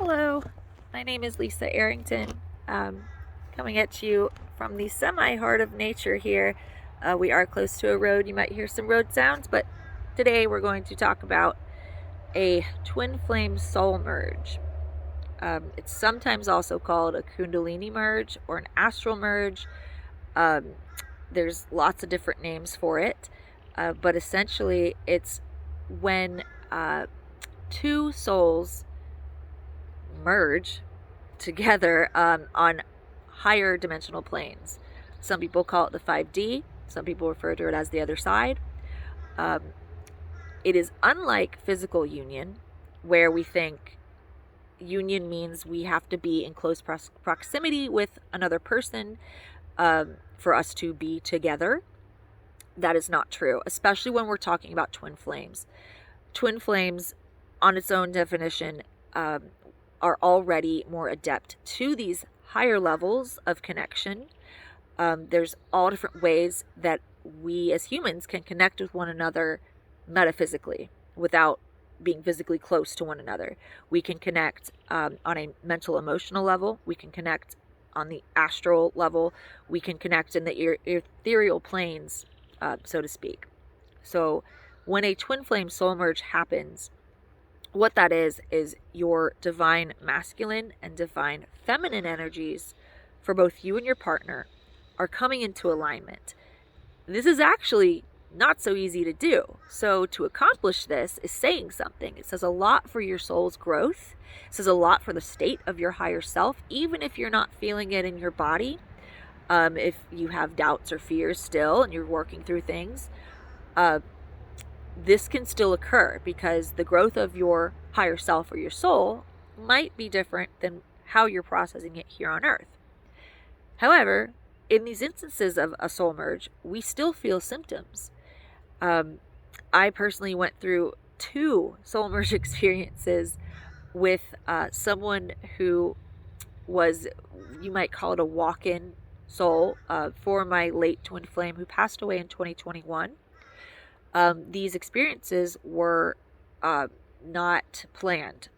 Hello, my name is Lisa Arrington, coming at you from the semi-heart of nature here. We are close to a road. You might hear some road sounds, but today we're going to talk about a twin flame soul merge. It's sometimes also called a kundalini merge or an astral merge. Um, there's lots of different names for it, but essentially it's when two souls merge together on higher dimensional planes. Some people call it the 5D, some people refer to it as the other side. Um, it is unlike physical union, where we think union means we have to be in close proximity with another person for us to be together. That is not true, especially when we're talking about twin flames. Twin flames, on its own definition, are already more adept to these higher levels of connection. There's all different ways that we as humans can connect with one another metaphysically without being physically close to one another. We can connect on a mental emotional level. We can connect on the astral level. We can connect in the ethereal planes, so to speak. So when a twin flame soul merge happens, what that is your divine masculine and divine feminine energies for both you and your partner are coming into alignment. This is actually not so easy to do. So to accomplish this is saying something. It says a lot for your soul's growth. It says a lot for the state of your higher self, even if you're not feeling it in your body. If you have doubts or fears still and you're working through things, this can still occur because the growth of your higher self or your soul might be different than how you're processing it here on earth. However, in these instances of a soul merge, we still feel symptoms. I personally went through 2 soul merge experiences with someone who was, you might call it a walk-in soul, for my late twin flame who passed away in 2021. These experiences were not planned.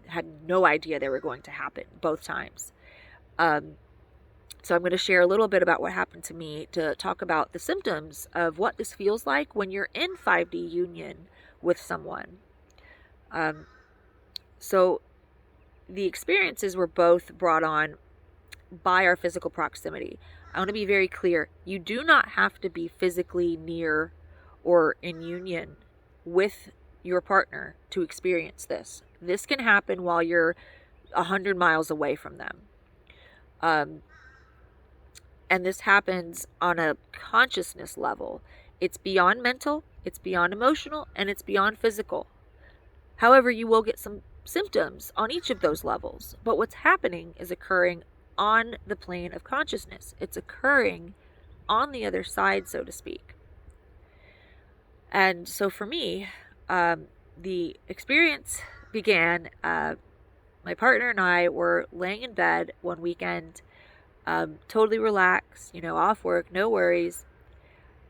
Had no idea they were going to happen both times. So I'm going to share a little bit about what happened to me to talk about the symptoms of what this feels like when you're in 5D union with someone. So the experiences were both brought on by our physical proximity. I want to be very clear. You do not have to be physically near or in union with your partner to experience this. This can happen while you're 100 miles away from them. And this happens on a consciousness level. It's beyond mental, it's beyond emotional, and it's beyond physical. However, you will get some symptoms on each of those levels. But what's happening is occurring on the plane of consciousness. It's occurring on the other side, so to speak. And so for me, the experience began, my partner and I were laying in bed one weekend, totally relaxed, off work, no worries.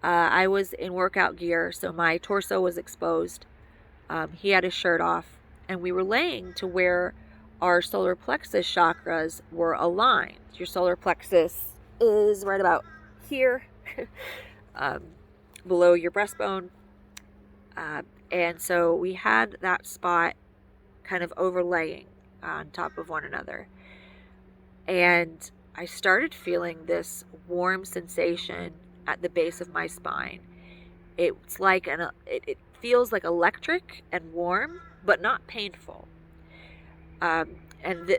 I was in workout gear, so my torso was exposed. He had his shirt off, and we were laying to where our solar plexus chakras were aligned. Your solar plexus is right about here, below your breastbone. And so we had that spot kind of overlaying on top of one another. And I started feeling this warm sensation at the base of my spine. It's like it feels like electric and warm, but not painful. And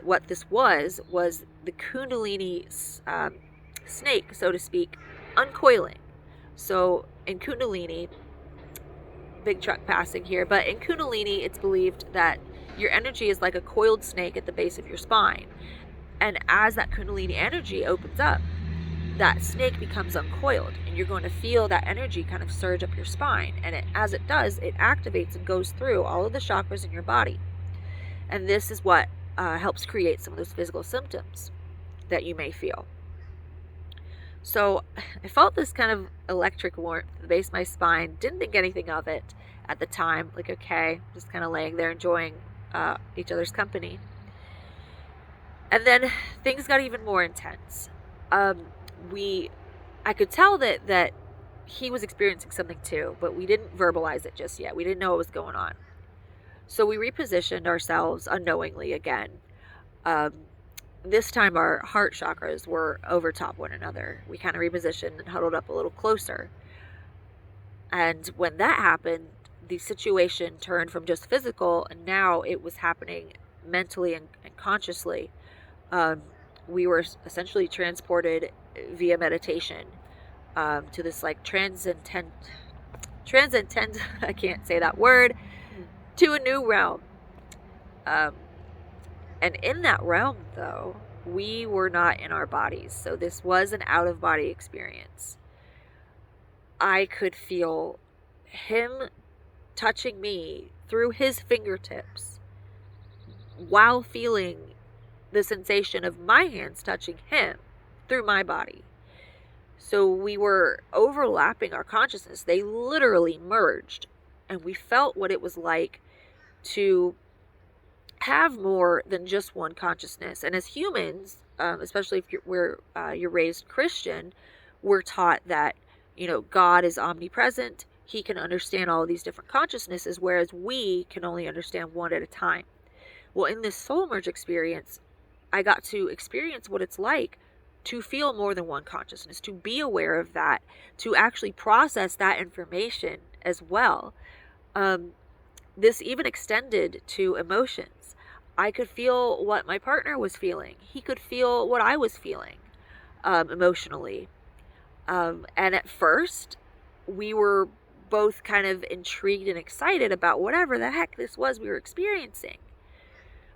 what this was the kundalini snake, so to speak, uncoiling. So in kundalini, big truck passing here, but in kundalini, it's believed that your energy is like a coiled snake at the base of your spine. And as that kundalini energy opens up, that snake becomes uncoiled, and you're going to feel that energy kind of surge up your spine. And as it does, it activates and goes through all of the chakras in your body. And this is what helps create some of those physical symptoms that you may feel. So I felt this kind of electric warmth at the base of my spine. Didn't think anything of it at the time. Like, okay, just kind of laying there enjoying each other's company. And then things got even more intense. Um, I could tell that he was experiencing something too, but we didn't verbalize it just yet. We didn't know what was going on. So we repositioned ourselves unknowingly again. Um, this time our heart chakras were over top one another. We kind of repositioned and huddled up a little closer. And when that happened, the situation turned from just physical, and now it was happening mentally and consciously. Um, we were essentially transported via meditation to this like transcendent, I can't say that word, to a new realm. And in that realm, though, we were not in our bodies. So this was an out-of-body experience. I could feel him touching me through his fingertips while feeling the sensation of my hands touching him through my body. So we were overlapping our consciousness. They literally merged, and we felt what it was like to have more than just one consciousness. And as humans, especially if you're raised Christian, we're taught that, you know, God is omnipresent. He can understand all of these different consciousnesses, whereas we can only understand one at a time. Well, in this soul merge experience, I got to experience what it's like to feel more than one consciousness, to be aware of that, to actually process that information as well. This even extended to emotions. I could feel what my partner was feeling. He could feel what I was feeling emotionally. And at first, we were both kind of intrigued and excited about whatever the heck this was we were experiencing.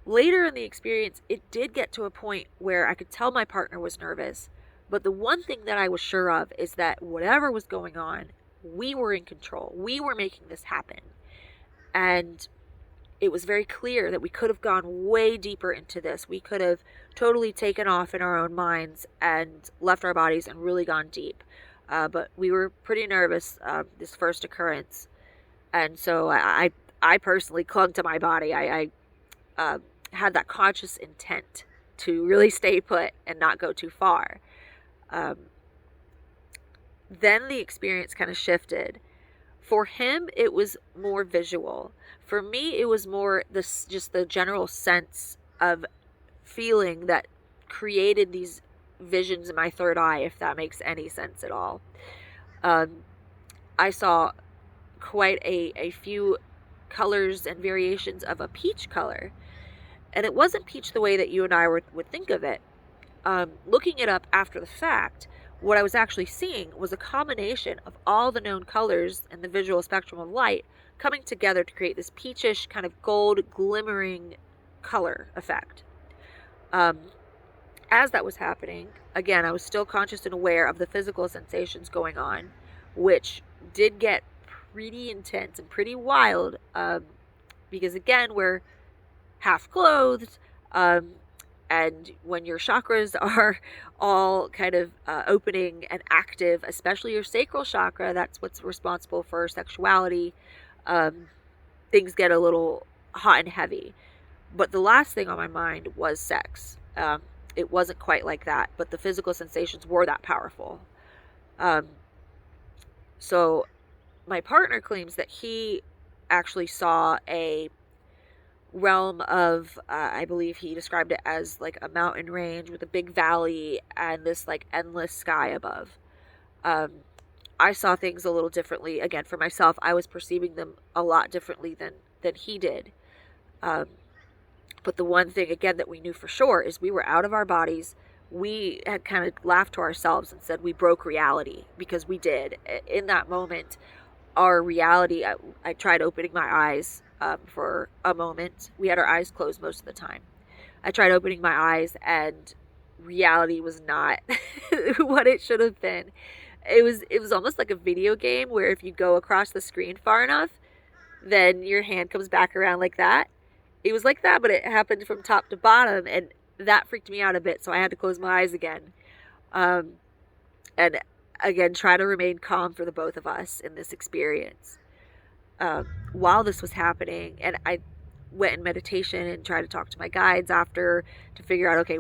Later in the experience, it did get to a point where I could tell my partner was nervous, but the one thing that I was sure of is that whatever was going on, we were in control. We were making this happen. And it was very clear that we could have gone way deeper into this. We could have totally taken off in our own minds and left our bodies and really gone deep. But we were pretty nervous this first occurrence. And so I personally clung to my body. I had that conscious intent to really stay put and not go too far. Then the experience kind of shifted. For him, it was more visual. For me, it was more just the general sense of feeling that created these visions in my third eye, if that makes any sense at all. I saw quite a few colors and variations of a peach color. And it wasn't peach the way that you and I would think of it. Looking it up after the fact, what I was actually seeing was a combination of all the known colors in the visual spectrum of light coming together to create this peachish kind of gold glimmering color effect. As that was happening, again, I was still conscious and aware of the physical sensations going on, which did get pretty intense and pretty wild, because again, we're half clothed, and when your chakras are all kind of opening and active, especially your sacral chakra, that's what's responsible for sexuality, things get a little hot and heavy. But the last thing on my mind was sex. It wasn't quite like that, but the physical sensations were that powerful. So my partner claims that he actually saw a realm of, I believe he described it as like a mountain range with a big valley and this like endless sky above. I saw things a little differently. Again, for myself, I was perceiving them a lot differently than he did. But the one thing, again, that we knew for sure is we were out of our bodies. We had kind of laughed to ourselves and said we broke reality, because we did. In that moment, our reality, I tried opening my eyes for a moment. We had our eyes closed most of the time. I tried opening my eyes and reality was not what it should have been. It was almost like a video game where if you go across the screen far enough, then your hand comes back around like that. It was like that, but it happened from top to bottom, and that freaked me out a bit, so I had to close my eyes again. And again, try to remain calm for the both of us in this experience. While this was happening, and went in meditation and tried to talk to my guides after to figure out, okay,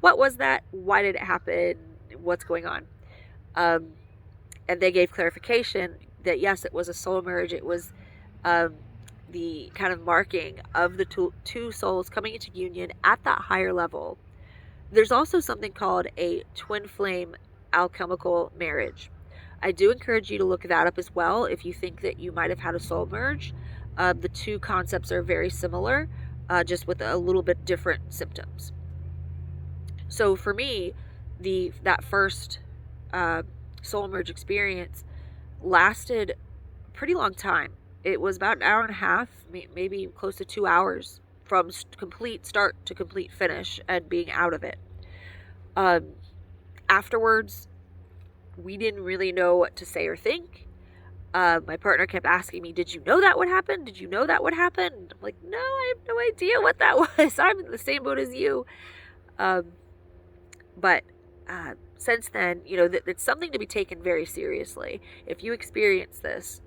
what was that? Why did it happen? What's going on? And they gave clarification that yes, it was a soul merge. It was the kind of marking of the two souls coming into union at that higher level. There's also something called a twin flame alchemical marriage. I do encourage you to look that up as well if you think that you might have had a soul merge. The two concepts are very similar, just with a little bit different symptoms. So for me, that first soul merge experience lasted a pretty long time. It was about an hour and a half, maybe close to 2 hours from complete start to complete finish and being out of it. Afterwards, we didn't really know what to say or think. My partner kept asking me, did you know that would happen? Did you know that would happen? I'm like, no, I have no idea what that was. I'm in the same boat as you. But since then, it's something to be taken very seriously. If you experience this,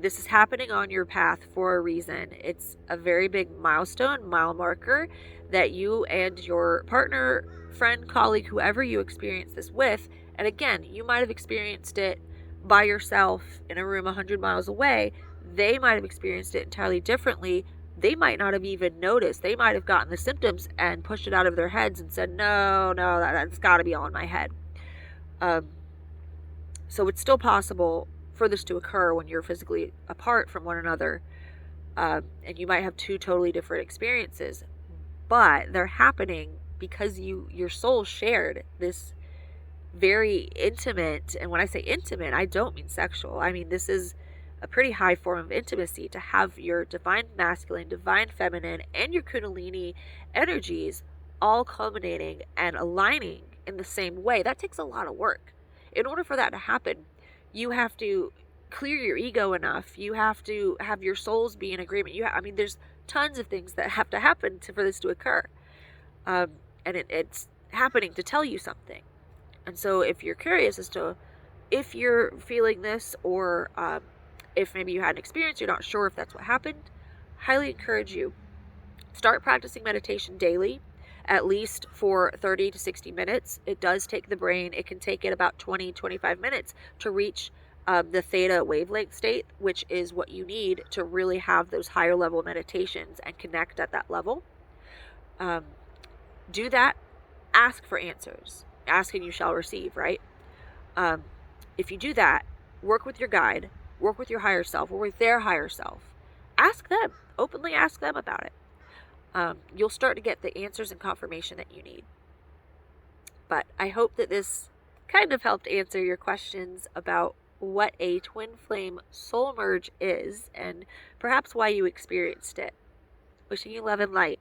this is happening on your path for a reason. It's a very big milestone, mile marker that you and your partner, friend, colleague, whoever you experience this with, and again, you might have experienced it by yourself in a room 100 miles away. They might have experienced it entirely differently. They might not have even noticed. They might have gotten the symptoms and pushed it out of their heads and said, no, that's got to be all in my head. So it's still possible for this to occur when you're physically apart from one another, and you might have two totally different experiences, but they're happening because your soul shared this very intimate, and when I say intimate, I don't mean sexual. I mean, this is a pretty high form of intimacy to have your divine masculine, divine feminine, and your kundalini energies all culminating and aligning in the same way. That takes a lot of work. In order for that to happen, you have to clear your ego enough. You have to have your souls be in agreement. There's tons of things that have to happen for this to occur. And it's happening to tell you something. And so if you're curious as to if you're feeling this, or if maybe you had an experience, you're not sure if that's what happened, highly encourage you. Start practicing meditation daily, at least for 30 to 60 minutes. It does take the brain. It can take it about 20-25 minutes to reach the theta wavelength state, which is what you need to really have those higher level meditations and connect at that level. Do that. Ask for answers. Ask and you shall receive, right? If you do that, work with your guide, work with your higher self, or with their higher self. Ask them. Openly ask them about it. You'll start to get the answers and confirmation that you need. But I hope that this kind of helped answer your questions about what a twin flame soul merge is and perhaps why you experienced it. Wishing you love and light.